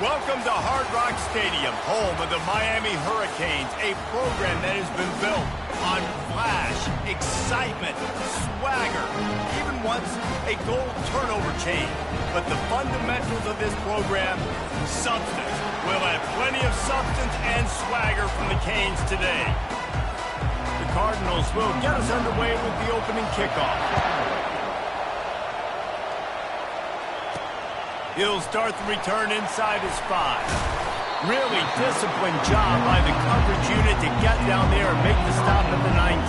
Welcome to Hard Rock Stadium, home of the Miami Hurricanes, a program that has been built on flash, excitement, swagger, even once a goal turnover chain. But the fundamentals of this program, substance. We'll have plenty of substance and swagger from the Canes today. The Cardinals will get us underway with the opening kickoff. He'll start the return inside his 5. Really disciplined job by the coverage unit to get down there and make the stop at the 19.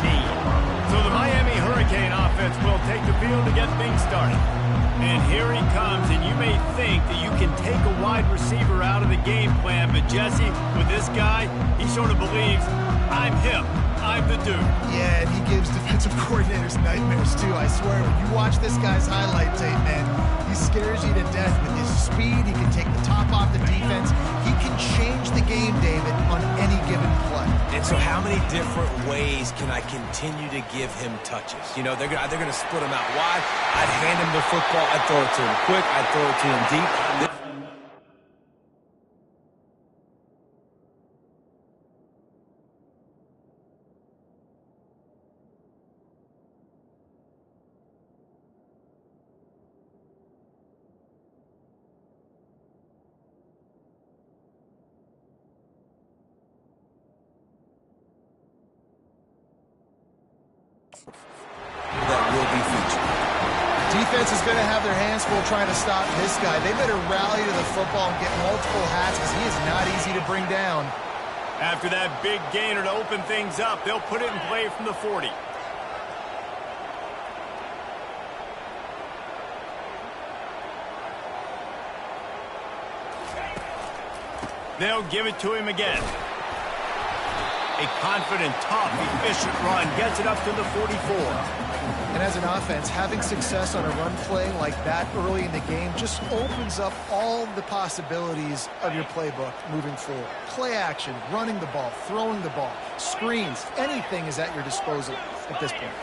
So the Miami Hurricane offense will take the field to get things started. And here he comes, and you may think that you can take a wide receiver out of the game plan, but Jesse, with this guy, he sort of believes, I'm him. I'm the dude. Yeah, and he gives defensive coordinators nightmares, too. I swear, when you watch this guy's highlight tape, man, he scares you to death with his speed. He can take the top off the defense. He can change the game, David, on any given play. And so how many different ways can I continue to give him touches? You know, they're going to split him out wide. I'd hand him the football. I'd throw it to him quick. I'd throw it to him deep. That will be featured. Defense is going to have their hands full trying to stop this guy. They better rally to the football and get multiple hats because he is not easy to bring down. After that big gainer to open things up, they'll put it in play from the 40. They'll give it to him again. A confident, tough, efficient run gets it up to the 44. And as an offense, having success on a run play like that early in the game just opens up all the possibilities of your playbook moving forward. Play action, running the ball, throwing the ball, screens, anything is at your disposal at this point.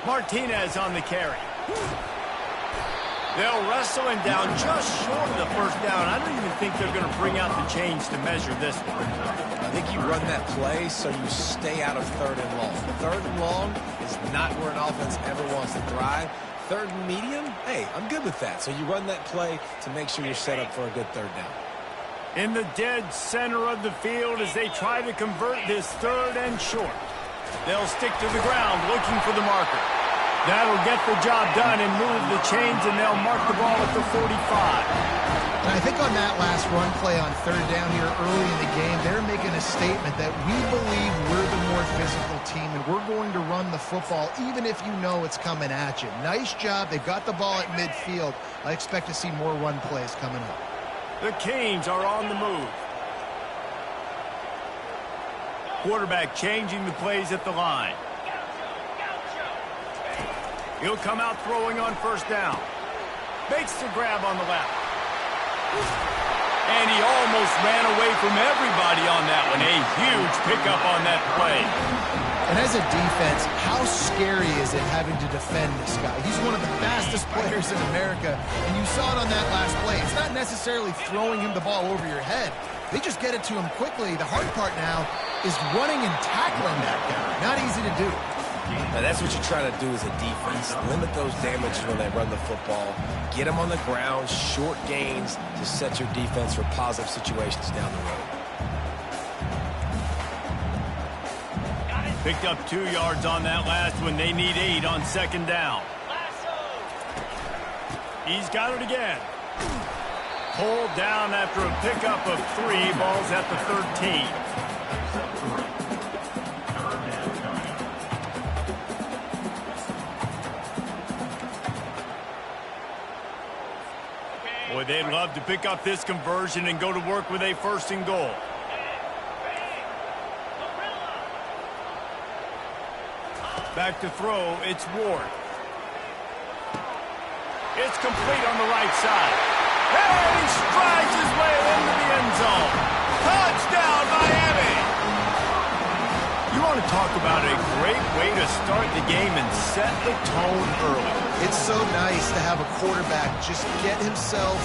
Martinez on the carry. They'll wrestle him down just short of the first down. I don't even think they're going to bring out the chains to measure this one. I think you run that play so you stay out of 3rd and long. 3rd and long is not where an offense ever wants to thrive. 3rd and medium, hey, I'm good with that. So you run that play to make sure you're set up for a good 3rd down. In the dead center of the field as they try to convert this 3rd and short. They'll stick to the ground looking for the marker. That'll get the job done and move the chains, and they'll mark the ball at the 45. And I think on that last run play on 3rd down here early in the game, they're making a statement that we believe we're the more physical team, and we're going to run the football even if you know it's coming at you. Nice job. They've got the ball at midfield. I expect to see more run plays coming up. The Canes are on the move. Quarterback changing the plays at the line. He'll come out throwing on 1st down. Makes the grab on the left. And he almost ran away from everybody on that one. A huge pickup on that play. And as a defense, how scary is it having to defend this guy? He's one of the fastest players in America, and you saw it on that last play. It's not necessarily throwing him the ball over your head. They just get it to him quickly. The hard part now is running and tackling that guy. Not easy to do. Now that's what you're trying to do as a defense. Limit those damages when they run the football. Get them on the ground, short gains to set your defense for positive situations down the road. Picked up 2 yards on that last one. They need 8 on 2nd down. He's got it again. Pulled down after a pickup of 3. Ball's at the 13. Boy, they'd love to pick up this conversion and go to work with a 1st and goal. Back to throw, it's Ward. It's complete on the right side. And he strides his way into the end zone. Touchdown, Miami! You want to talk about a great way to start the game and set the tone early. It's so nice to have a quarterback just get himself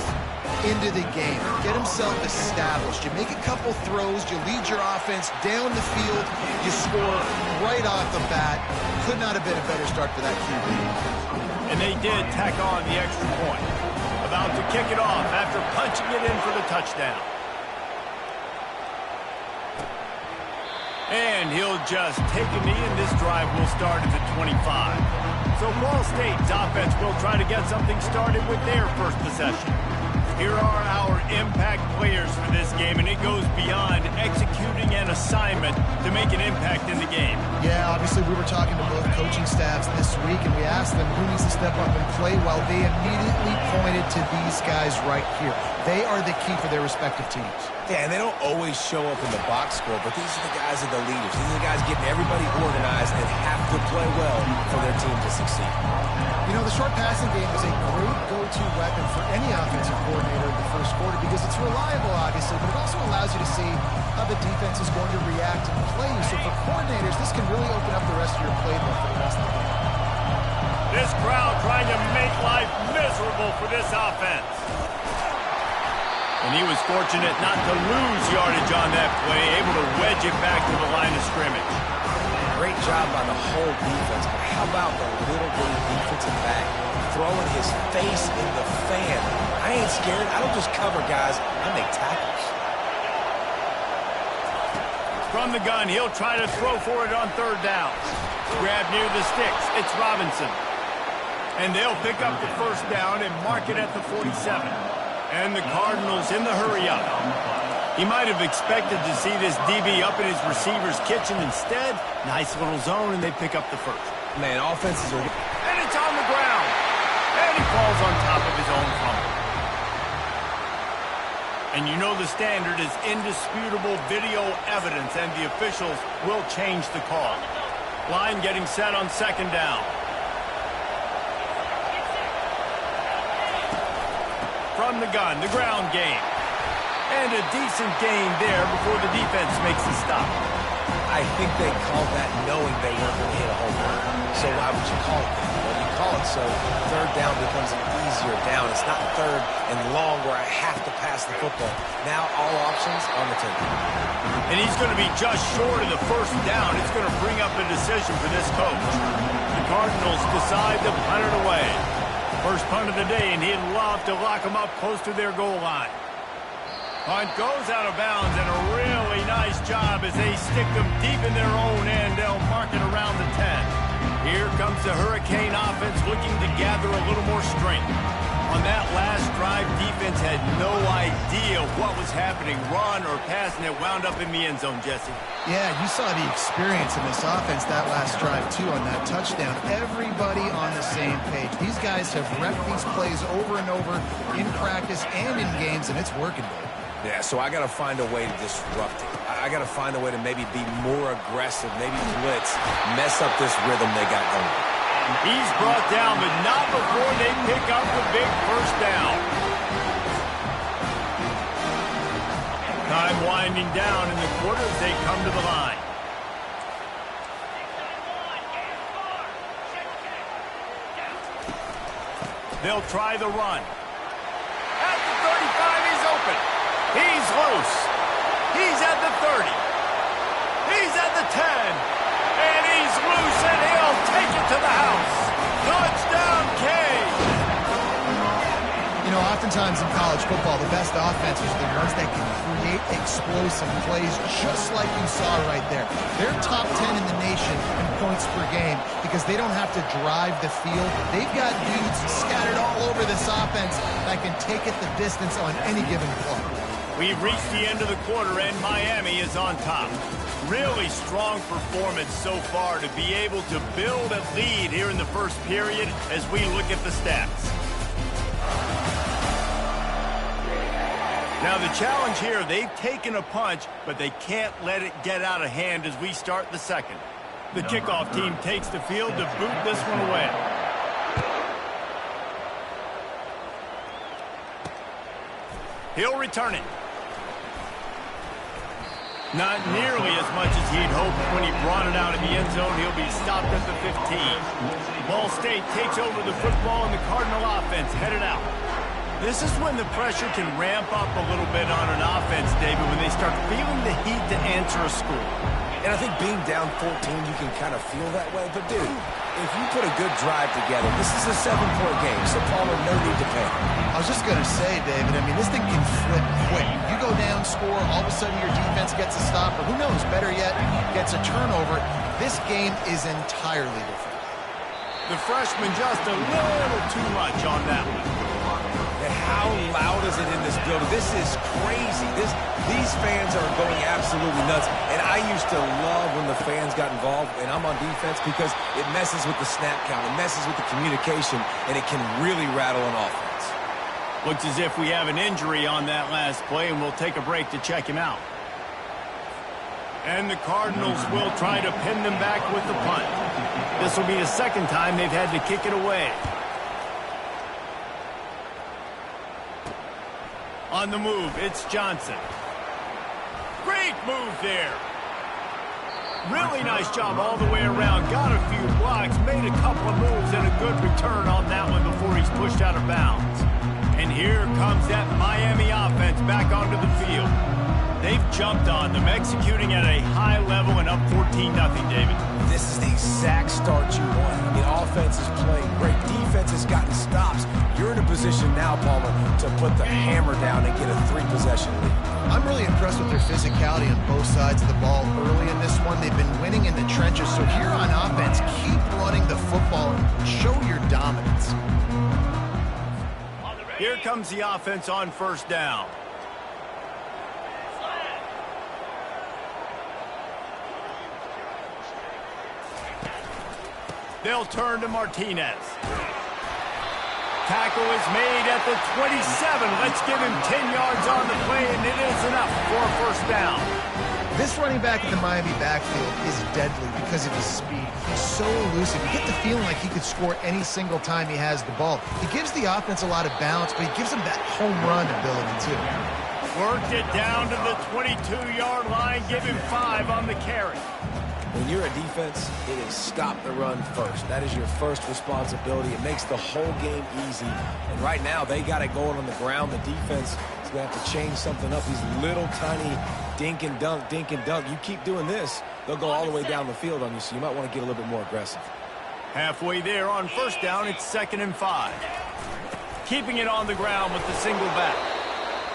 into the game, get himself established. You make a couple throws, you lead your offense down the field, you score right off the bat. Could not have been a better start for that QB. And they did tack on the extra point. About to kick it off after punching it in for the touchdown. And he'll just take a knee, and this drive will start at the 25. So Ball State's offense will try to get something started with their first possession. Here are our impact players for this game, and it goes beyond executing an assignment to make an impact in the game. Yeah, obviously we were talking to both coaching staffs this week, and we asked them who needs to step up and play well. They immediately pointed to these guys right here. They are the key for their respective teams. Yeah, and they don't always show up in the box score, but these are the guys that are the leaders. These are the guys getting everybody organized and have to play well for their team to succeed. You know, the short passing game is a great go-to weapon for any offensive coordinator in the first quarter because it's reliable, obviously, but it also allows you to see how the defense is going to react and play you. So for coordinators, this can really open up the rest of your playbook for the rest of the game. This crowd trying to make life miserable for this offense. And he was fortunate not to lose yardage on that play, able to wedge it back to the line of scrimmage. Great job by the whole defense, but how about the little bitty defensive back throwing his face in the fan? I ain't scared. I don't just cover guys. I make tackles. From the gun, he'll try to throw for it on third down. Grab near the sticks. It's Robinson. And they'll pick up the first down and mark it at the 47. And the Cardinals in the hurry-up. He might have expected to see this DB up in his receiver's kitchen. Instead, nice little zone, and they pick up the first. Man, offenses are... And it's on the ground. And he falls on top of his own fumble. And you know the standard is indisputable video evidence, and the officials will change the call. Line getting set on second down. From the gun, the ground game. And a decent gain there before the defense makes a stop. I think they called that knowing they weren't going to hit a home run. So why would you call it that? Well, you call it so third down becomes an easier down. It's not third and long where I have to pass the football. Now all options on the table. And he's going to be just short of the first down. It's going to bring up a decision for this coach. The Cardinals decide to punt it away. First punt of the day, and he'd love to lock them up close to their goal line. Punt goes out of bounds, and a really nice job as they stick them deep in their own end. They'll mark it around the 10. Here comes the Hurricane offense looking to gather a little more strength. On that last drive, defense had no idea what was happening, run or pass, and it wound up in the end zone, Jesse. Yeah, you saw the experience in this offense that last drive, too, on that touchdown. Everybody on the same page. These guys have repped these plays over and over in practice and in games, and it's working, Dave. Yeah, so I got to find a way to disrupt it. I got to find a way to maybe be more aggressive, maybe blitz, mess up this rhythm they got going. He's brought down, but not before they pick up the big first down. Time winding down in the quarter as they come to the line. They'll try the run. At the 35, he's open. He's loose. He's at the 30. He's at the 10. And he's loose, and he'll take it to the house. Touchdown, Cade. You know, oftentimes in college football, the best offenses are the ones that can create explosive plays, just like you saw right there. They're top 10 in the nation in points per game because they don't have to drive the field. They've got dudes scattered all over this offense that can take it the distance on any given play. We've reached the end of the quarter, and Miami is on top. Really strong performance so far to be able to build a lead here in the first period as we look at the stats. Now the challenge here, they've taken a punch, but they can't let it get out of hand as we start the second. The kickoff team takes the field to boot this one away. He'll return it. Not nearly as much as he'd hoped when he brought it out in the end zone. He'll be stopped at the 15. Ball State takes over the football, and the Cardinal offense headed out. This is when the pressure can ramp up a little bit on an offense, David, when they start feeling the heat to answer a score. And I think being down 14, you can kind of feel that way. But, dude, if you put a good drive together, this is a 7-point game, so Palmer, no need to panic. I was just going to say, David, I mean, this thing can flip quick. You go down, score, all of a sudden your defense gets a stop, or who knows, better yet, gets a turnover. This game is entirely different. The freshman just a little too much on that one. And how loud is it in this building? This is crazy. These fans are going absolutely nuts. And I used to love when the fans got involved, and I'm on defense, because it messes with the snap count. It messes with the communication, and it can really rattle an offense. Looks as if we have an injury on that last play, and we'll take a break to check him out. And the Cardinals will try to pin them back with the punt. This will be the second time they've had to kick it away. On the move, it's Johnson. Great move there. Really nice job all the way around. Got a few blocks, made a couple of moves, and a good return on that one before he's pushed out of bounds. And here comes that Miami offense back onto the field. They've jumped on them, executing at a high level and up 14-0, David. This is the exact start you want. The offense is playing great. Defense has gotten stops. You're in a position now, Palmer, to put the hammer down and get a 3-possession lead. I'm really impressed with their physicality on both sides of the ball early in this one. They've been winning in the trenches. So here on offense, keep running the football and show your dominance. Here comes the offense on first down. They'll turn to Martinez. Tackle is made at the 27. Let's give him 10 yards on the play, and it is enough for a first down. This running back in the Miami backfield is deadly because of his speed. He's so elusive. You get the feeling like he could score any single time he has the ball. He gives the offense a lot of balance, but he gives them that home run ability, too. Worked it down to the 22-yard line. Give him 5 on the carry. When you're a defense, it is stop the run first. That is your first responsibility. It makes the whole game easy. And right now, they got it going on the ground. The defense is going to have to change something up. These little tiny dink and dunk, dink and dunk. You keep doing this, they'll go all the way down the field on you, so you might want to get a little bit more aggressive. Halfway there on first down, it's 2nd and 5. Keeping it on the ground with the single back.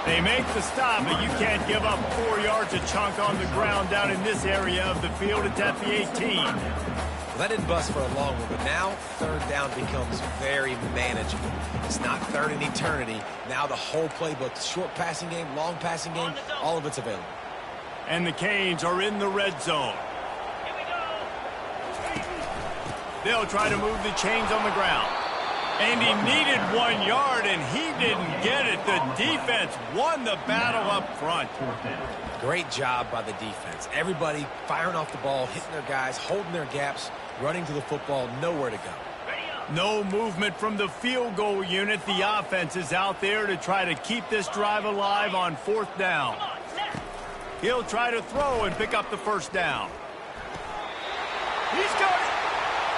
They make the stop, but you can't give up 4 yards a chunk on the ground down in this area of the field. It's at the 18. Well, that didn't bust for a long one, but now 3rd down becomes very manageable. It's not 3rd and eternity. Now the whole playbook, short passing game, long passing game, all of it's available. And the Canes are in the red zone. They'll try to move the chains on the ground. And he needed 1 yard, and he didn't get it. The defense won the battle up front. Great job by the defense. Everybody firing off the ball, hitting their guys, holding their gaps, running to the football, nowhere to go. No movement from the field goal unit. The offense is out there to try to keep this drive alive on 4th down. He'll try to throw and pick up the first down. He's got it.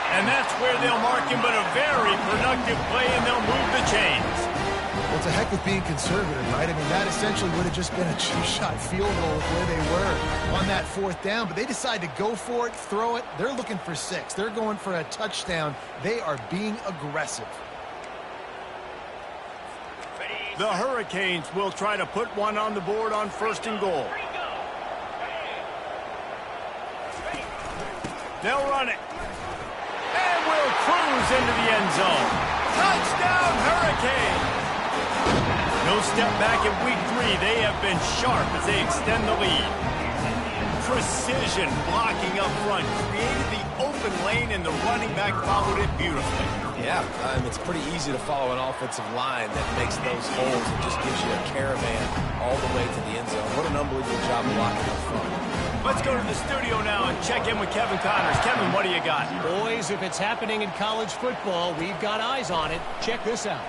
And that's where they'll mark him, but a very productive play, and they'll move the chains. Well, it's a heck of being conservative, right? I mean, that essentially would have just been a 2-shot field goal with where they were on that 4th down, but they decide to go for it, throw it. They're looking for 6. They're going for a touchdown. They are being aggressive. The Hurricanes will try to put one on the board on 1st and goal. They'll run it. And will cruise into the end zone. Touchdown, Hurricane! No step back in week 3. They have been sharp as they extend the lead. Precision blocking up front. Created the open lane, and the running back followed it beautifully. Yeah, it's pretty easy to follow an offensive line that makes those holes and just gives you a caravan all the way to the end zone. What an unbelievable job blocking up front. Let's go to the studio now and check in with Kevin Connors. Kevin, what do you got? Boys, if it's happening in college football, we've got eyes on it. Check this out.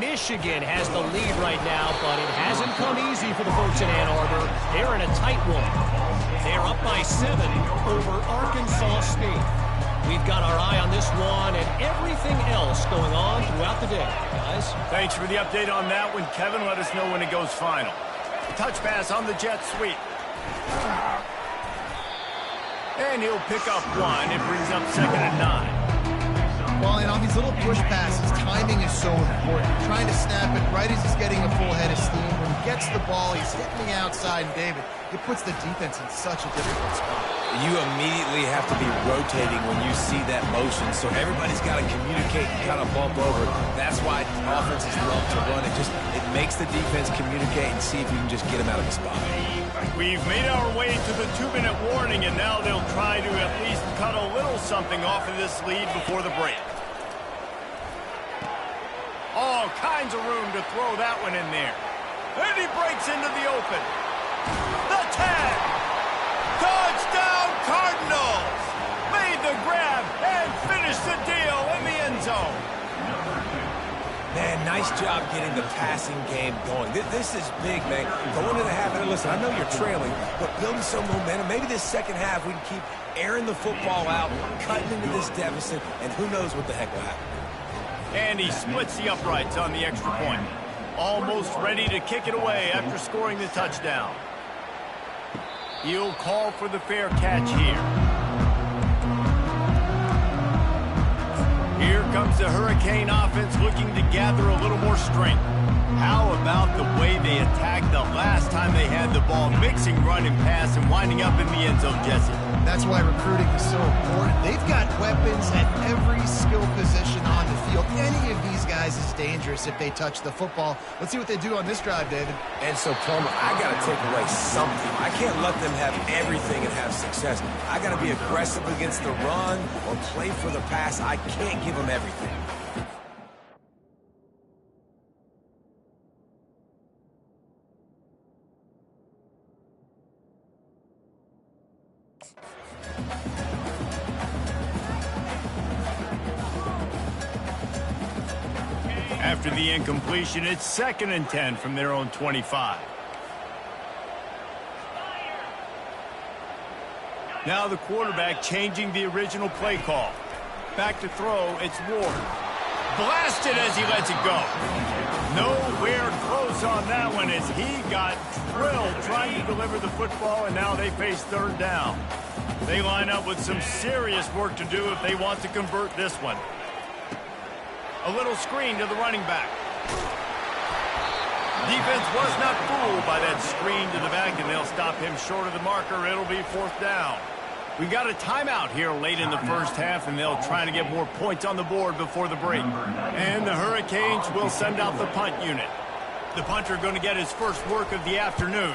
Michigan has the lead right now, but it hasn't come easy for the folks in Ann Arbor. They're in a tight one. They're up by 7 over Arkansas State. We've got our eye on this one and everything else going on throughout the day, guys. Thanks for the update on that one, Kevin. Let us know when it goes final. Touch pass on the jet sweep. And he'll pick up one. It brings up 2nd and 9. Well, and on these little push passes, timing is so important. Trying to snap it right as he's getting a full head of steam. When he gets the ball, he's hitting the outside, and David, it puts the defense in such a difficult spot. You immediately have to be rotating when you see that motion, so everybody's got to communicate and kind of bump over. That's why offenses love to run it. It makes the defense communicate and see if you can just get them out of the spot. We've made our way to the 2-minute warning, and now they'll try to at least cut a little something off of this lead before the break. All kinds of room to throw that one in there. And he breaks into the open. The tag. Touchdown Cardinals. Made the grab and finished the deal in the end zone. Man, nice job getting the passing game going. This is big, man. Going to the half, and listen, I know you're trailing, but building some momentum. Maybe this second half we can keep airing the football out, cutting into this deficit, and who knows what the heck will happen. And he splits the uprights on the extra point. Almost ready to kick it away after scoring the touchdown. He'll call for the fair catch here. Here comes the Hurricane offense looking to gather a little more strength. How about the way they attacked the last time they had the ball, mixing run and pass and winding up in the end zone, Jesse? That's why recruiting is so important. They've got weapons at every skill position on the field. Any of these guys is dangerous if they touch the football. Let's see what they do on this drive, David. And so, Plummer, I got to take away something. I can't let them have everything and have success. I got to be aggressive against the run or play for the pass. I can't give them everything. After the incompletion, it's 2nd and 10 from their own 25. Now the quarterback changing the original play call. Back to throw, it's Ward. Blasted as he lets it go. Nowhere close on that one as he got drilled trying to deliver the football, and now they face 3rd down. They line up with some serious work to do if they want to convert this one. A little screen to the running back. Defense was not fooled by that screen to the back, and they'll stop him short of the marker. It'll be 4th down. We got a timeout here late in the first half, and they'll try to get more points on the board before the break. And the Hurricanes will send out the punt unit. The punter going to get his first work of the afternoon.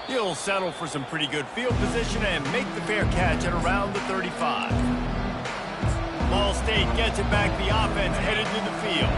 He'll settle for some pretty good field position and make the fair catch at around the 35. Ball State gets it back. The offense headed to the field.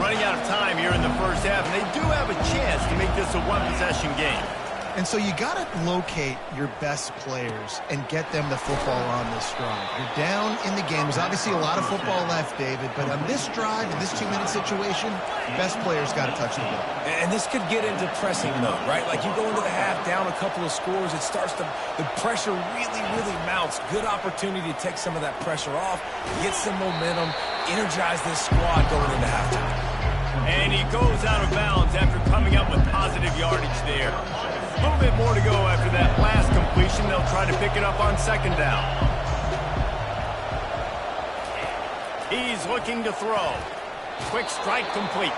Running out of time here in the first half, and they do have a chance to make this a one-possession game. And so you got to locate your best players and get them the football on this drive. You're down in the game. There's obviously a lot of football left, David, but on this drive, in this 2-minute situation, best players got to touch the ball. And this could get into pressing mode, right? Like you go into the half, down a couple of scores, the pressure really mounts. Good opportunity to take some of that pressure off, get some momentum, energize this squad going into halftime. And he goes out of bounds after coming up with positive yardage there. A little bit more to go after that last completion. They'll try to pick it up on 2nd down. He's looking to throw. Quick strike complete.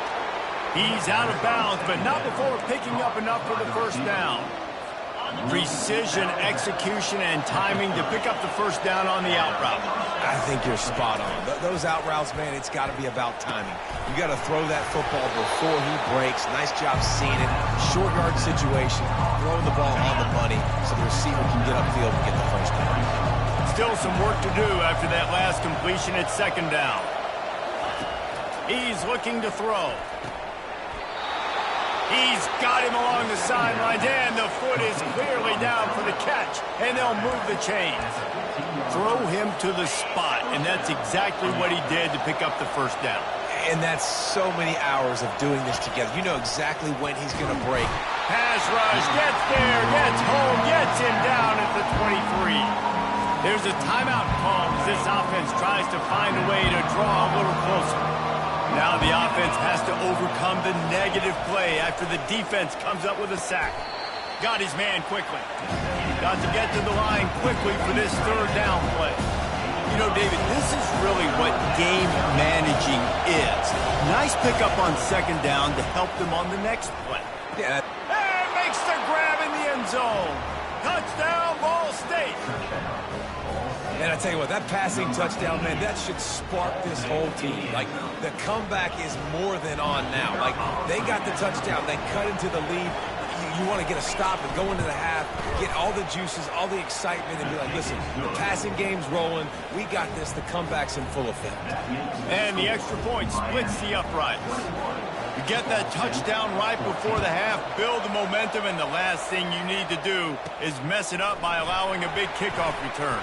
He's out of bounds, but not before picking up enough for the 1st down. Precision, execution, and timing to pick up the 1st down on the out route. I think you're spot on. Those out routes, man, it's got to be about timing. You got to throw that football before he breaks. Nice job seeing it. Short yard situation, throwing the ball on the money so the receiver can get upfield and get the 1st down. Still some work to do after that last completion at 2nd down. He's looking to throw. He's got him along the sidelines, and the foot is clearly down for the catch, and they'll move the chains. Throw him to the spot, and that's exactly what he did to pick up the 1st down. And that's so many hours of doing this together. You know exactly when he's going to break, Pass rush, gets there, gets home, gets him down at the 23. There's a timeout call as this offense tries to find a way to draw a little closer. Now the offense has to overcome the negative play after the defense comes up with a sack. Got his man quickly. Got to get to the line quickly for this third down play. You know, David, this is really what game managing is. Nice pickup on second down to help them on the next play. Yeah. And makes the grab in the end zone. Touchdown, Ball State. And I tell you what, that passing touchdown, man, that should spark this whole team. Like, the comeback is more than on now. Like, they got the touchdown. They cut into the lead. You want to get a stop and go into the half, get all the juices, all the excitement, and be like, listen, the passing game's rolling. We got this. The comeback's in full effect. And the extra point splits the uprights. You get that touchdown right before the half, build the momentum, and the last thing you need to do is mess it up by allowing a big kickoff return.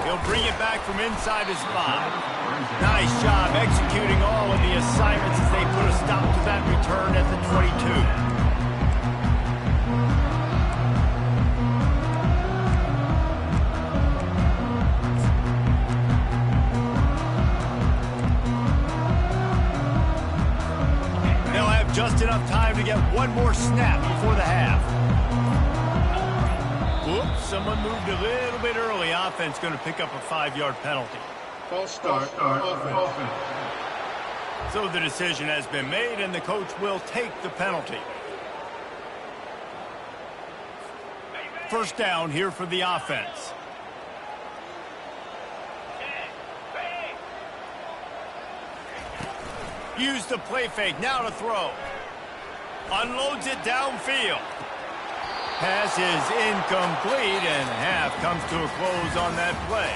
He'll bring it back from inside his 5. Nice job executing all of the assignments as they put a stop to that return at the 22. Just enough time to get one more snap before the half. Whoops, someone moved a little bit early. Offense going to pick up a 5-yard penalty. False start, offense. So the decision has been made, and the coach will take the penalty. First down here for the offense. Use the play fake, now to throw. Unloads it downfield. Pass is incomplete, and half comes to a close on that play.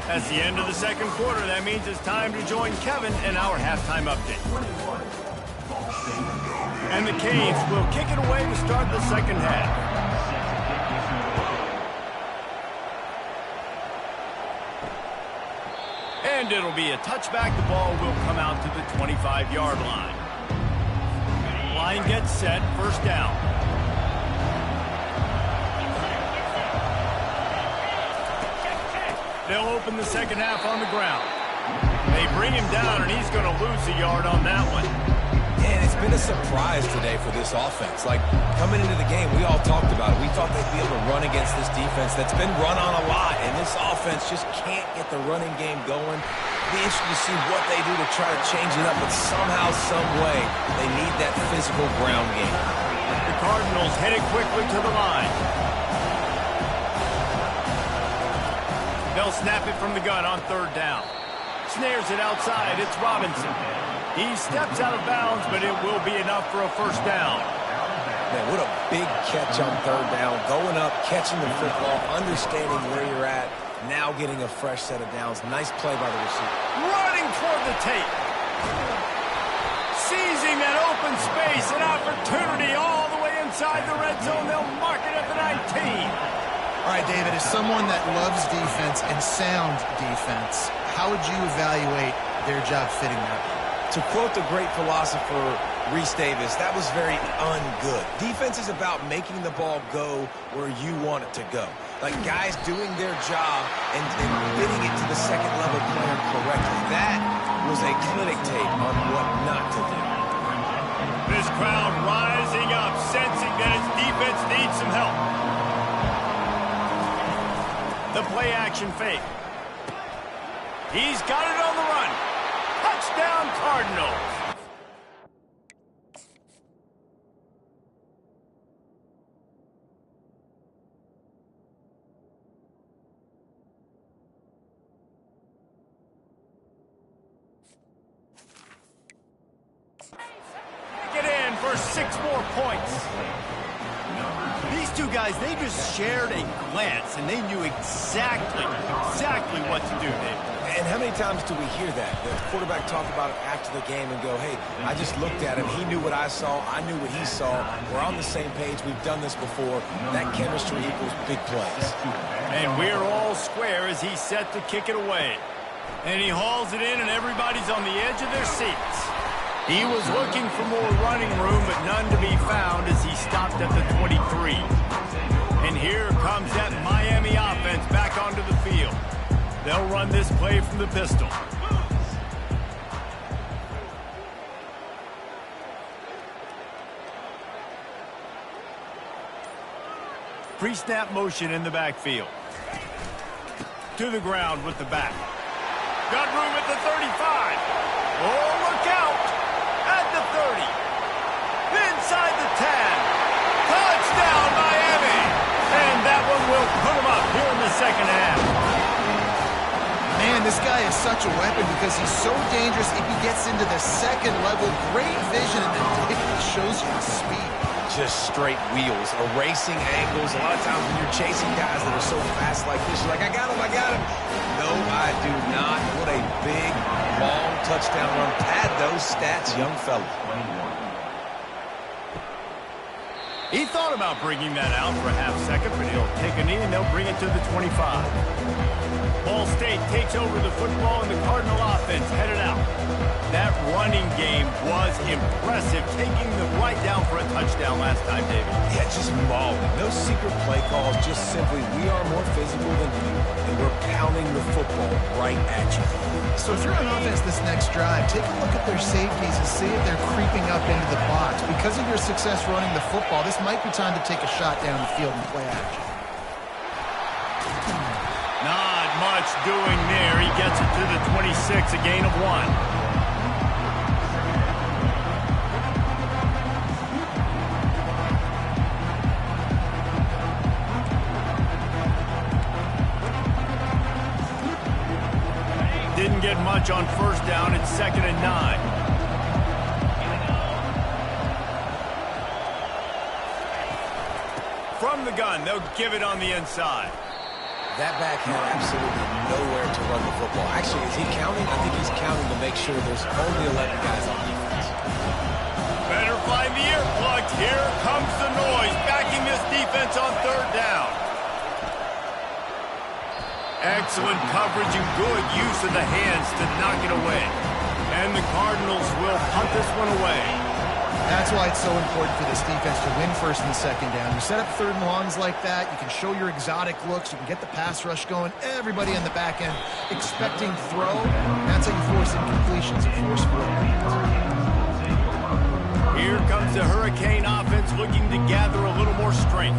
That's the end of the second quarter. That means it's time to join Kevin in our halftime update. And the Canes will kick it away to start the second half. And it'll be a touchback. The ball will come out to the 25-yard line. Line gets set. First down. They'll open the second half on the ground. They bring him down, and he's going to lose a yard on that one. And it's been a surprise today for this offense. Like, coming into the game, we all talked about it. We thought they'd be able to run against this defense that's been run on a lot, and this offense just can't get the running game going. Be interested to see what they do to try to change it up, but somehow, some way, they need that physical ground game. The Cardinals headed quickly to the line. They'll snap it from the gun on third down. Snares it outside. It's Robinson. He steps out of bounds, but it will be enough for a first down. Man, what a big catch on third down. Going up, catching the football, understanding where you're at, now getting a fresh set of downs. Nice play by the receiver. Running toward the tape. Seizing that open space, an opportunity all the way inside the red zone. They'll mark it at the 19. All right, David, as someone that loves defense and sound defense, how would you evaluate their job fitting that? To quote the great philosopher Reese Davis, that was very ungood. Defense is about making the ball go where you want it to go. Like guys doing their job and fitting it to the second level player correctly. That was a clinic tape on what not to do. This crowd rising up, sensing that its defense needs some help. The play action fake. He's got it on the run. Touchdown, Cardinals. Get in for 6 more points. These two guys, they just shared a glance, and they knew exactly what to do, Dave. And how many times do we hear that? The quarterback talk about it after the game and go, hey, I just looked at him. He knew what I saw. I knew what he saw. We're on the same page. We've done this before. That chemistry equals big plays. And we're all square as he's set to kick it away. And he hauls it in, and everybody's on the edge of their seats. He was looking for more running room, but none to be found as he stopped at the run this play from the pistol. Pre-snap motion in the backfield. To the ground with the back. Got room at the 35. Oh, look out! At the 30. Inside the 10. Touchdown, Miami! And that one will put them up here in the second half. Man, this guy is such a weapon because he's so dangerous if he gets into the second level. Great vision, and then it shows you his speed. Just straight wheels, erasing angles. A lot of times when you're chasing guys that are so fast like this, you're like, I got him, I got him. No, I do not. What a big, long touchdown run. Pad those stats, young fella. He thought about bringing that out for a half second, but he'll take a knee and they'll bring it to the 25. Ball State takes over the football and the Cardinal offense headed out. That running game was impressive, taking the right down for a touchdown last time, David. Yeah, just mauling. No secret play calls, just simply we are more physical than you, and we're pounding the football right at you. So if you're on offense this next drive, take a look at their safeties and see if they're creeping up into the box. Because of your success running the football, this might be time to take a shot down the field and play action. Not much doing there. He gets it to the 26, a gain of 1. Didn't get much on first down. It's 2nd and 9. From the gun, they'll give it on the inside. That back had absolutely nowhere to run the football. Actually, is he counting? I think he's counting to make sure there's only 11 guys on defense. Better find the earplugs. Here comes the noise, backing this defense on 3rd down. Excellent coverage and good use of the hands to knock it away. And the Cardinals will punt this one away. That's why it's so important for this defense to win 1st and 2nd down. You set up 3rd and longs like that, you can show your exotic looks, you can get the pass rush going, everybody in the back end expecting throw. That's how you force incompletions and force 4 points. Here comes the Hurricane offense looking to gather a little more strength.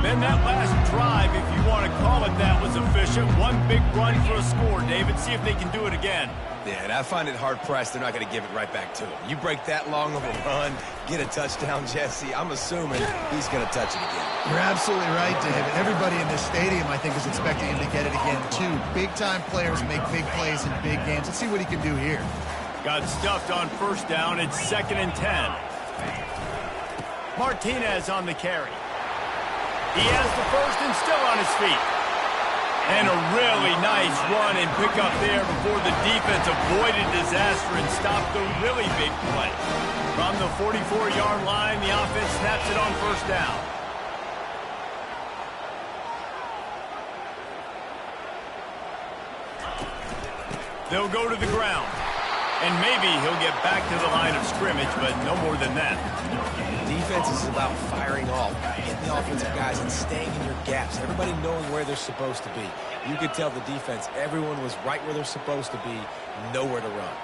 Then that last drive, if you want to call it that, was efficient. One big run for a score, David. See if they can do it again. Yeah, and I find it hard-pressed they're not going to give it right back to him. You break that long of a run, get a touchdown, Jesse, I'm assuming he's going to touch it again. You're absolutely right, David. Everybody in this stadium, I think, is expecting him to get it again, too. Big-time players make big plays in big games. Let's see what he can do here. Got stuffed on first down. It's 2nd and 10. Martinez on the carry. He has the first and still on his feet. And a really nice run and pick up there before the defense avoided disaster and stopped the really big play. From the 44-yard line, the offense snaps it on first down. They'll go to the ground. And maybe he'll get back to the line of scrimmage, but no more than that. Defense is about firing off, hitting the offensive guys, and staying in your gaps. Everybody knowing where they're supposed to be. You could tell the defense, everyone was right where they're supposed to be, nowhere to run.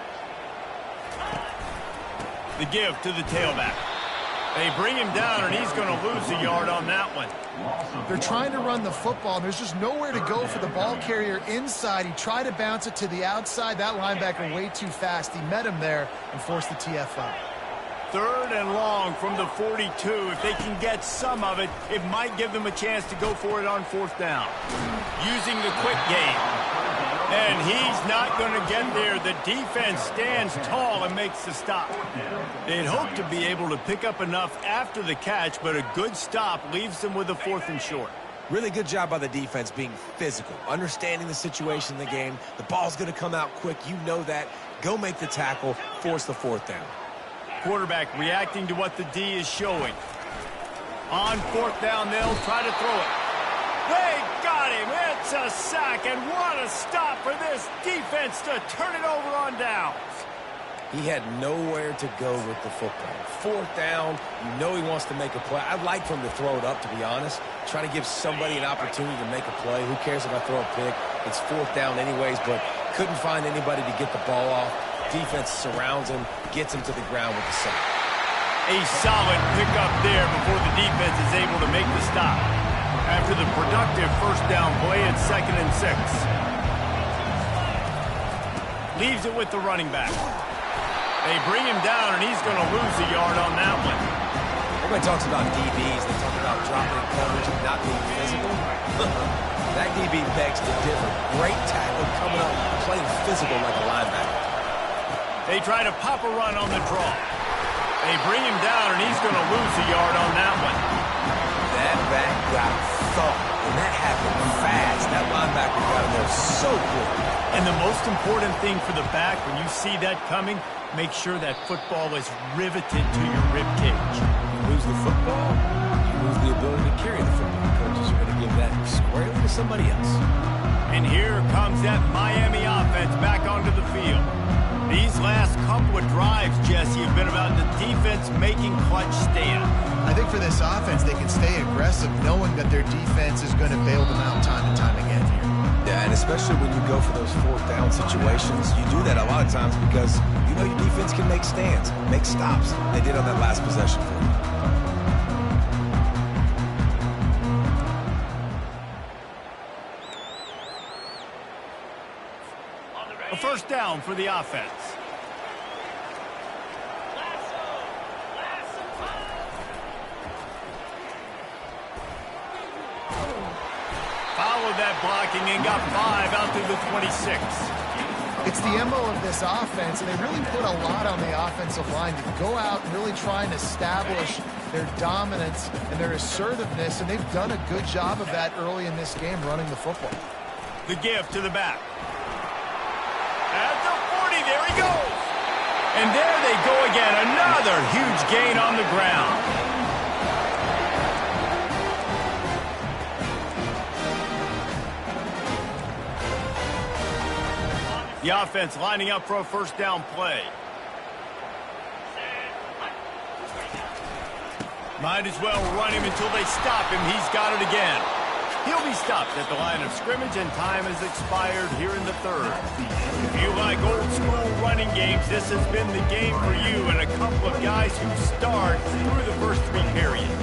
The give to the tailback. They bring him down, and he's going to lose a yard on that one. They're trying to run the football. There's just nowhere to go for the ball carrier inside. He tried to bounce it to the outside. That linebacker way too fast. He met him there and forced the TFL. 3rd and long from the 42. If they can get some of it, it might give them a chance to go for it on 4th down. Using the quick game. And he's not going to get there. The defense stands tall and makes the stop. They'd hope to be able to pick up enough after the catch, but a good stop leaves them with a 4th and short. Really good job by the defense being physical, understanding the situation in the game. The ball's going to come out quick. You know that. Go make the tackle, force the 4th down. Quarterback reacting to what the D is showing. On 4th down, they'll try to throw it. They got him. It's a sack, and what a stop for this defense to turn it over on downs. He had nowhere to go with the football. 4th down, you know he wants to make a play. I'd like for him to throw it up, to be honest. Try to give somebody an opportunity to make a play. Who cares if I throw a pick? It's fourth down anyways, but couldn't find anybody to get the ball off. Defense surrounds him, gets him to the ground with the sack. A solid pickup there before the defense is able to make the stop. After the productive first down play, it's 2nd and 6. Leaves it with the running back. They bring him down, and he's going to lose a yard on that one. Everybody talks about DBs. They talk about dropping in coverage and not being physical. That DB begs to differ. Great tackle coming up, playing physical like a linebacker. They try to pop a run on the draw. They bring him down, and he's going to lose a yard on that one. That back got thumped, and that happened fast. That linebacker got him there so quick. And the most important thing for the back, when you see that coming, make sure that football is riveted to your rib cage. You lose the football, you lose the ability to carry the football. Coaches are going to give that squarely to somebody else. And here comes that Miami offense back onto the field. These last couple of drives, Jesse, have been about the defense making clutch stands. I think for this offense, they can stay aggressive knowing that their defense is going to bail them out time and time again here. Yeah, and especially when you go for those fourth down situations, you do that a lot of times because you know your defense can make stands, make stops. They did on that last possession for you. A first down for the offense. Followed that blocking and got 5 out through the 26. It's the MO of this offense, and they really put a lot on the offensive line to go out and really try and establish their dominance and their assertiveness, and they've done a good job of that early in this game running the football. The give to the back. At the 40, there he goes. And there they go again. Another huge gain on the ground. The offense lining up for a first down play. Might as well run him until they stop him. He's got it again. He'll be stopped at the line of scrimmage, and time has expired here in the third. If you like old school running games, this has been the game for you and a couple of guys who starred through the first 3 periods.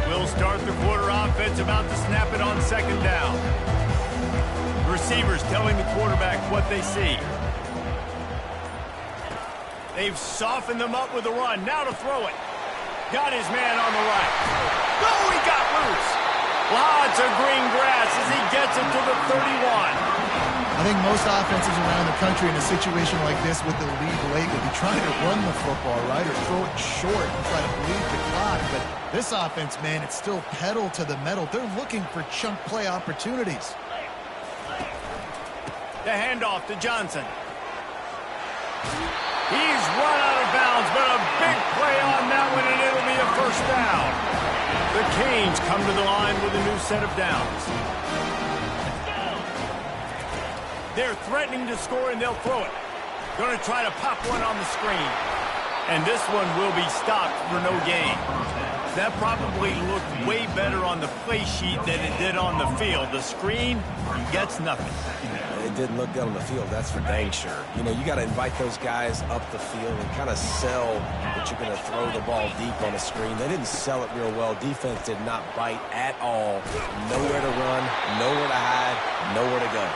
We'll start the quarter offense, about to snap it on second down. Receivers telling the quarterback what they see. They've softened them up with a run. Now to throw it. Got his man on the right. Oh, he got loose. Lots of green grass as he gets it to the 31. I think most offenses around the country in a situation like this with the lead late would be trying to run the football, right, or throw it short and try to bleed the clock. But this offense, man, it's still pedal to the metal. They're looking for chunk play opportunities. The handoff to Johnson. He's run out of bounds, but a big play on that one, and it'll be a first down. The Canes come to the line with a new set of downs. They're threatening to score, and they'll throw it. Going to try to pop one on the screen. And this one will be stopped for no gain. That probably looked way better on the play sheet than it did on the field. The screen gets nothing. It didn't look good on the field, that's for dang sure. You know, you got to invite those guys up the field and kind of sell that you're going to throw the ball deep on a screen. They didn't sell it real well. Defense did not bite at all. Nowhere to run, nowhere to hide, nowhere to go.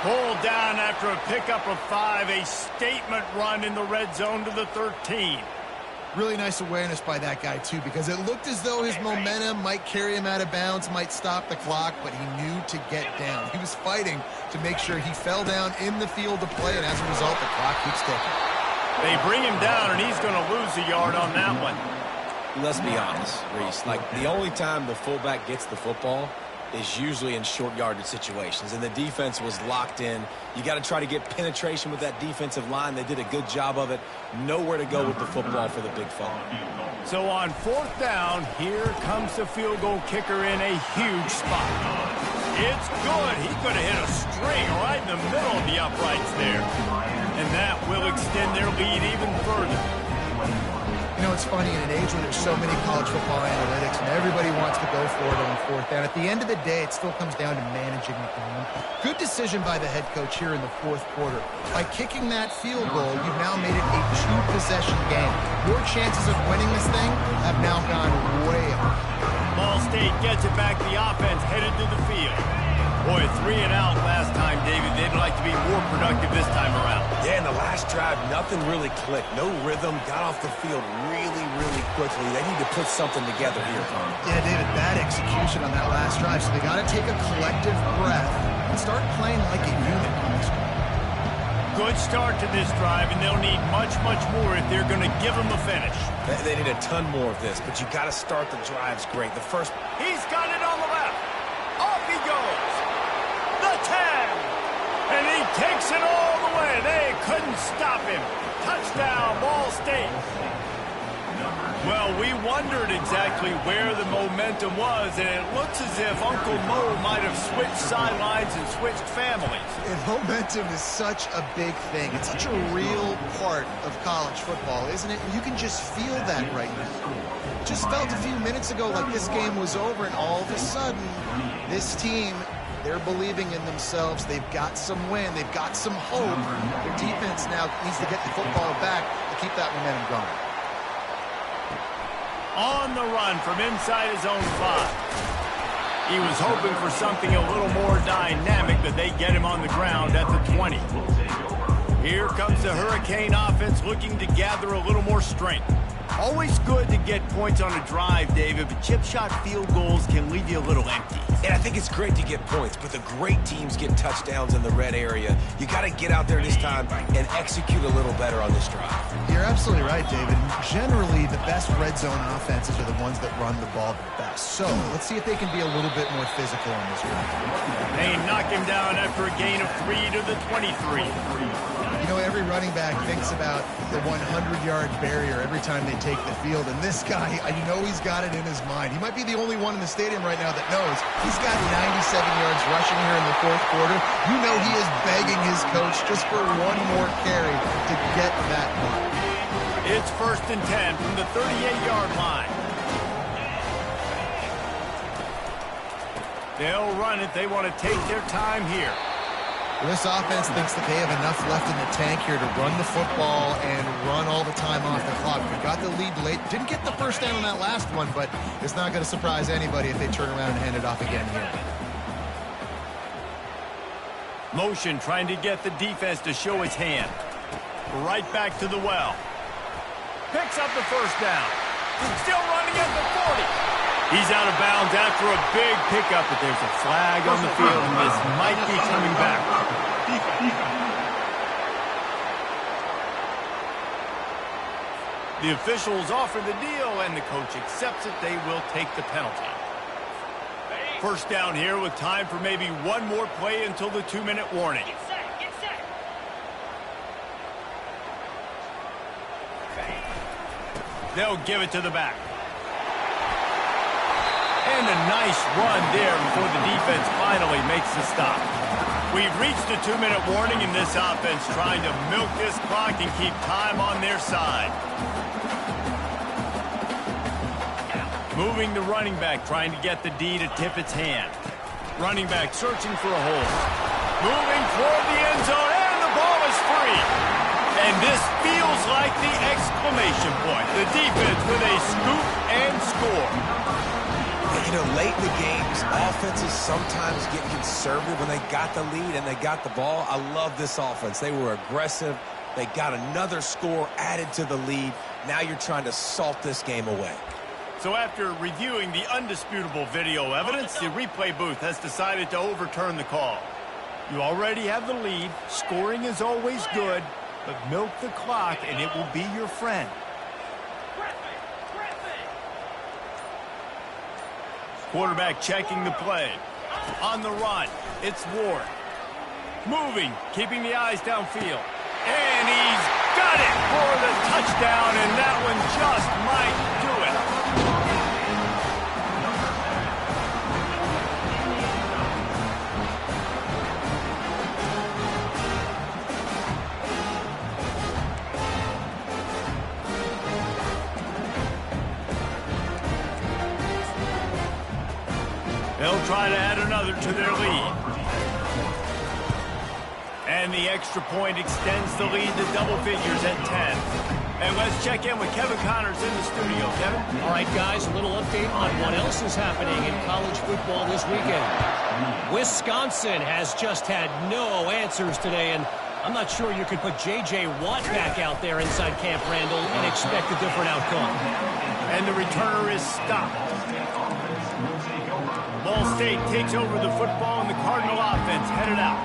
Pulled down after a pickup of 5, a statement run in the red zone to the 13. Really nice awareness by that guy, too, because it looked as though his momentum might carry him out of bounds, might stop the clock, but he knew to get down. He was fighting to make sure he fell down in the field to play, and as a result, the clock keeps ticking. They bring him down, and he's going to lose a yard on that one. Let's be honest, Reese. Like, the only time the fullback gets the football is usually in short yardage situations, and the defense was locked in. You got to try to get penetration with that defensive line. They did a good job of it. Nowhere to go with the football for the big fella. So on fourth down, here comes the field goal kicker in a huge spot. It's good. He could have hit a string right in the middle of the uprights there. And that will extend their lead even further. You know, it's funny, in an age where there's so many college football analytics and everybody wants to go for it on fourth down, at the end of the day, it still comes down to managing the game. Good decision by the head coach here in the fourth quarter. By kicking that field goal, you've now made it a two-possession game. Your chances of winning this thing have now gone way up. Ball State gets it back. The offense headed to the field. Boy, 3 and out last time, David. They'd like to be more productive this time around. Yeah, in the last drive, nothing really clicked. No rhythm. Got off the field really, really quickly. They need to put something together here. Yeah, David, bad execution on that last drive, so they got to take a collective breath and start playing like a unit on this one. Good start to this drive, and they'll need much, much more if they're going to give them a finish. They need a ton more of this, but you got to start the drives great. The first... He's got it on the left. Off he goes. The 10. And he takes it all the way. They couldn't stop him. Touchdown, Ball State. Well, we wondered exactly where the momentum was, and it looks as if Uncle Mo might have switched sidelines and switched families. And momentum is such a big thing. It's such a real part of college football, isn't it? You can just feel that right now. Just felt a few minutes ago like this game was over, and all of a sudden, this team, they're believing in themselves. They've got some wind. They've got some hope. Their defense now needs to get the football back to keep that momentum going. On the run from inside his own 5. He was hoping for something a little more dynamic, but they get him on the ground at the 20. Here comes the Hurricane offense looking to gather a little more strength. Always good to get points on a drive, David, but chip shot field goals can leave you a little empty. And I think it's great to get points, but the great teams get touchdowns in the red area. You got to get out there this time and execute a little better on this drive. You're absolutely right, David. Generally, the best red zone offenses are the ones that run the ball the best. So let's see if they can be a little bit more physical on this drive. They knock him down after a gain of 3 to the 23. You know, every running back thinks about the 100-yard barrier every time they take the field, and this guy, I know he's got it in his mind. He might be the only one in the stadium right now that knows he's got 97 yards rushing here in the fourth quarter. You know he is begging his coach just for one more carry to get that mark. It's 1st and 10 from the 38-yard line. They'll run it. They want to take their time here. This offense thinks that they have enough left in the tank here to run the football and run all the time off the clock. We got the lead late. Didn't get the first down on that last one, but it's not going to surprise anybody if they turn around and hand it off again here. Motion trying to get the defense to show its hand. Right back to the well. Picks up the first down. Still running at the 40. He's out of bounds after a big pickup, but there's a flag on the field, and this might be coming back. The officials offer the deal, and the coach accepts it. They will take the penalty. First down here with time for maybe one more play until the 2-minute warning. Get set, get set. They'll give it to the back. And a nice run there before the defense finally makes the stop. We've reached the 2-minute warning, and this offense trying to milk this clock and keep time on their side. Moving the running back, trying to get the D to tip its hand. Running back searching for a hole. Moving toward the end zone, and the ball is free. And this feels like the exclamation point. The defense with a scoop and score. You know, late in the games, offenses sometimes get conservative when they got the lead and they got the ball. I love this offense. They were aggressive. They got another score added to the lead. Now you're trying to salt this game away. So after reviewing the undisputable video evidence, the replay booth has decided to overturn the call. You already have the lead. Scoring is always good, but milk the clock and it will be your friend. Quarterback checking the play. On the run, it's Ward. Moving, keeping the eyes downfield. And he's got it for the touchdown, and that one just might do it. They'll try to add another to their lead. And the extra point extends the lead to double figures at 10. And let's check in with Kevin Connors in the studio. Kevin? All right, guys, a little update on what else is happening in college football this weekend. Wisconsin has just had no answers today, and I'm not sure you could put J.J. Watt back out there inside Camp Randall and expect a different outcome. And the returner is stopped. Ball State takes over the football, and the Cardinal offense headed out.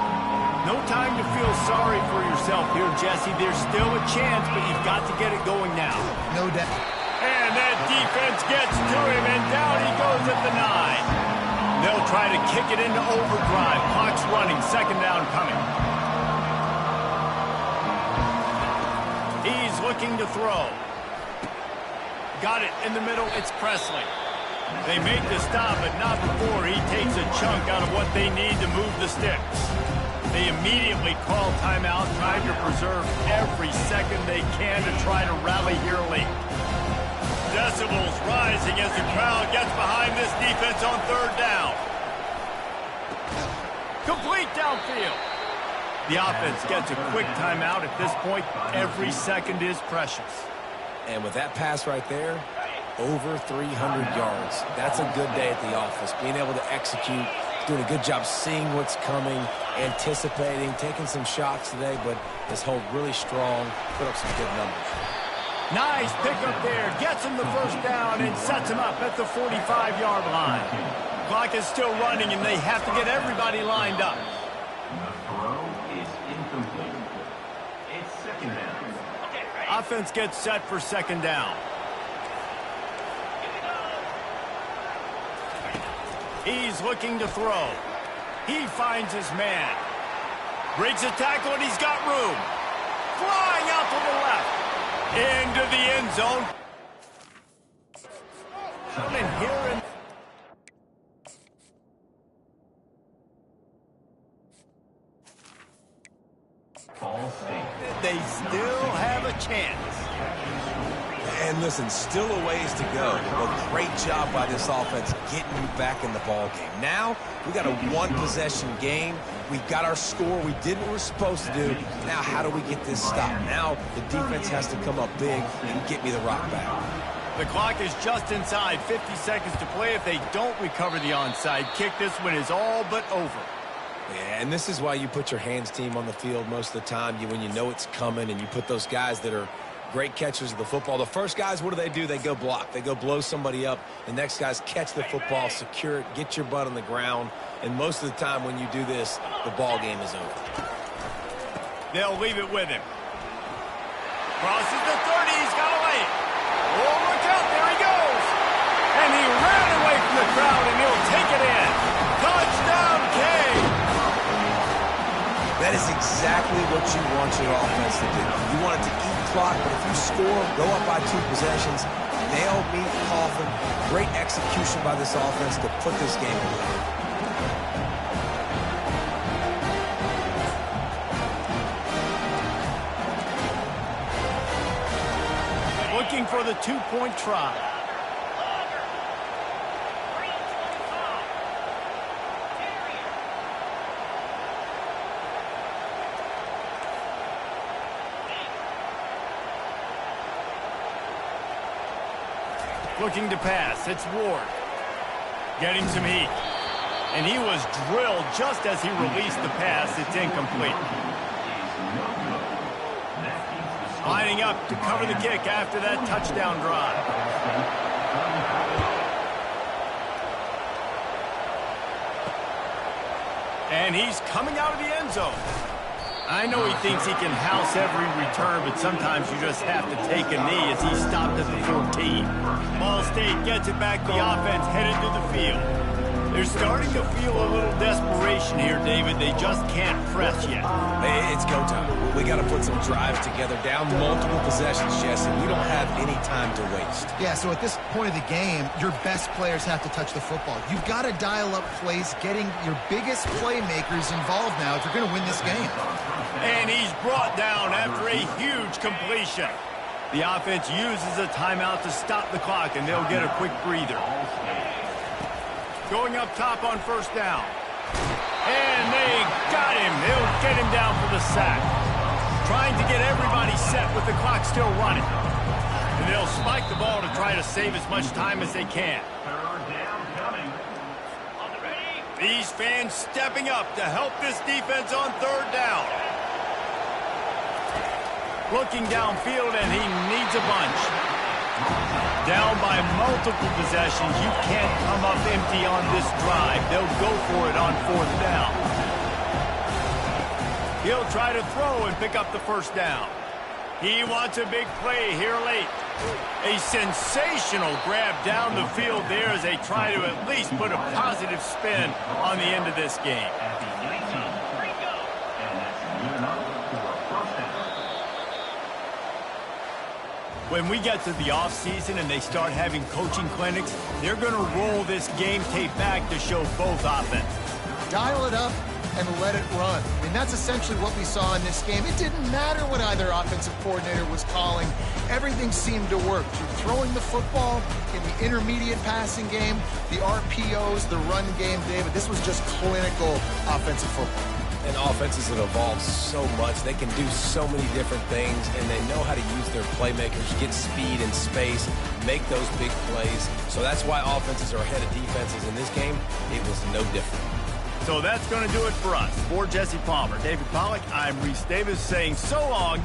No time to feel sorry for yourself here, Jesse. There's still a chance, but you've got to get it going now. No doubt. And that defense gets to him, and down he goes at the 9. They'll try to kick it into overdrive. Clock's running, second down coming. He's looking to throw. Got it in the middle, it's Presley. They make the stop, but not before he takes a chunk out of what they need to move the sticks. They immediately call timeout, trying to preserve every second they can to try to rally here late. Decibels rising as the crowd gets behind this defense on third down. Complete downfield. The offense gets a quick timeout. At this point, every second is precious. And with that pass right there, over 300 yards. That's a good day at the office. Being able to execute, doing a good job seeing what's coming, anticipating, taking some shots today, but this hold really strong, put up some good numbers. Nice pickup there. Gets him the first down and sets him up at the 45-yard line. Clock is still running, and they have to get everybody lined up. The throw is incomplete. It's second down. Offense gets set for second down. He's looking to throw. He finds his man. Breaks a tackle, and he's got room. Flying out to the left. Into the end zone. And here in Ball State. they still have a chance. And listen, still a ways to go. But great job by this offense getting you back in the ball game. Now, we got a one-possession game. We got our score. We did what we're supposed to do. Now, how do we get this stopped? Now, the defense has to come up big and get me the rock back. The clock is just inside 50 seconds to play. If they don't recover the onside kick, this one is all but over. Yeah, and this is why you put your hands team on the field most of the time. When you know it's coming, and you put those guys that are great catchers of the football. The first guys, what do? They go block. They go blow somebody up. The next guys catch the football, secure it, get your butt on the ground. And most of the time when you do this, the ball game is over. They'll leave it with him. Crosses the 30. He's got to lay it. Oh, look out. There he goes. And he ran away from the crowd, and he'll take it in. Touchdown, King. That is exactly what you want your offense to do. You want it to eat clock, but if you score, go up by 2 possessions, nail, meet, coffin. Great execution by this offense to put this game away. Looking for the 2-point try. Looking to pass. It's Ward. Getting some heat. And he was drilled just as he released the pass. It's incomplete. Lining up to cover the kick after that touchdown drive. And he's coming out of the end zone. I know he thinks he can house every return, but sometimes you just have to take a knee as he stopped at the 14. Ball State gets it back. The offense headed to the field. They're starting to feel a little desperation here, David. They just can't press yet. Hey, it's go time. We got to put some drives together, down multiple possessions, Jesse. We don't have any time to waste. Yeah, so at this point of the game, your best players have to touch the football. You've got to dial up plays, getting your biggest playmakers involved now if you're going to win this game. And he's brought down after a huge completion. The offense uses a timeout to stop the clock, and they'll get a quick breather. going up top on first down. And they got him. They'll get him down for the sack. Trying to get everybody set with the clock still running. And they'll spike the ball to try to save as much time as they can. Third down coming. These fans stepping up to help this defense on third down. Looking downfield, and he needs a bunch. Down by multiple possessions. You can't come up empty on this drive. They'll go for it on fourth down. He'll try to throw and pick up the first down. He wants a big play here late. A sensational grab down the field there as they try to at least put a positive spin on the end of this game. At the 19. And that's good enough for a first down. When we get to the offseason and they start having coaching clinics, they're going to roll this game tape back to show both offenses. Dial it up and let it run. I mean, that's essentially what we saw in this game. It didn't matter what either offensive coordinator was calling. Everything seemed to work. Through throwing the football, in the intermediate passing game, the RPOs, the run game, David, this was just clinical offensive football. And offenses have evolved so much. They can do so many different things, and they know how to use their playmakers, get speed and space, make those big plays. So that's why offenses are ahead of defenses in this game. It was no different. So that's going to do it for us. For Jesse Palmer, David Pollack, I'm Reese Davis saying so long.